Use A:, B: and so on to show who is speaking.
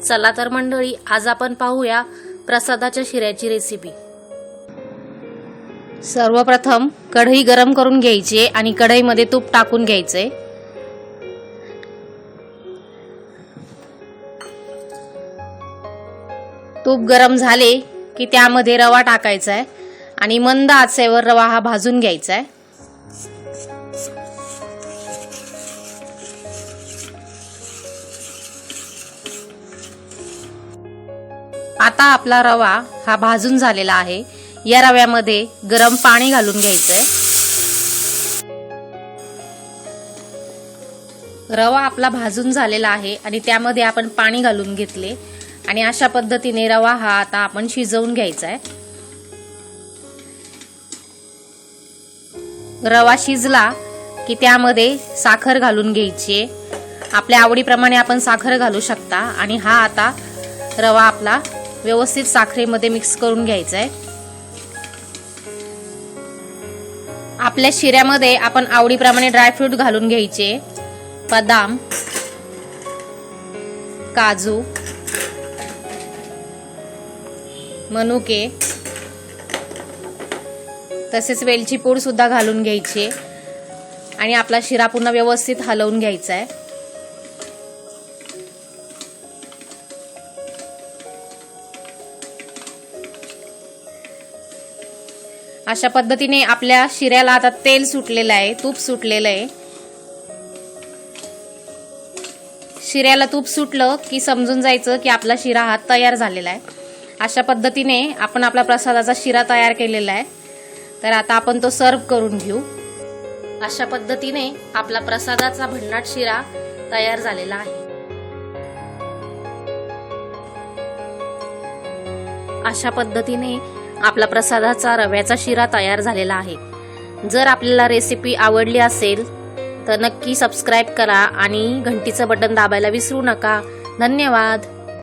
A: चला तर मंडळी, आज आपण पाहूया प्रसादाच्या शिऱ्याची रेसिपी। सर्वप्रथम कढई गरम करून घ्यायची आणि कढईमध्ये तूप टाकून घ्यायचे। तूप गरम झाले की त्यामध्ये रवा टाकायचा आहे आणि मंद आचेवर रवा हा भाजून घ्यायचा आहे। आता आपला रवा हा भाजून झालेला आहे। या रव्यामध्ये गरम पाणी घालून घ्यायचंय। रवा आपला भाजून झालेला आहे आणि त्यामध्ये आपण पाणी घालून घेतले आणि अशा पद्धतीने रवा हा आता आपण शिजवून घ्यायचा आहे। रवा शिजला की त्यामध्ये साखर घालून घ्यायची। आपल्या आवडीप्रमाणे आपण साखर घालू शकता आणि हा आता रवा आपला व्यवस्थित साखरेमध्ये मिक्स करून घ्यायचा आहे। आपल्या शिऱ्यामध्ये आपण आवडीप्रमाणे ड्रायफ्रूट घालून घ्यायचे। बदाम, काजू, मनुके तसेच वेलची पूड सुद्धा घालून घ्यायची आणि आपला शिरा पुन्हा व्यवस्थित हलवून घ्यायचा आहे। अशा पद्धतीने आपल्या शिऱ्याला आता तेल सुटलेलं आहे, तूप सुटलेलं आहे। शिऱ्याला तूप सुटलं की समजून जायचं की आपला शिरा हा तयार झालेला आहे। अशा पद्धतीने आपण आपला प्रसादाचा शिरा तयार केलेला आहे। तर आता आपण तो सर्व करून घेऊ। अशा पद्धतीने आपला प्रसादाचा भन्नाट शिरा तयार झालेला आहे। अशा पद्धतीने आपला प्रसादाचा रव्याचा शिरा तयार झालेला आहे। जर आपल्याला रेसिपी आवडली असेल तर नक्की सबस्क्राइब करा आणि घंटीचं बटन दाबायला विसरू नका। धन्यवाद।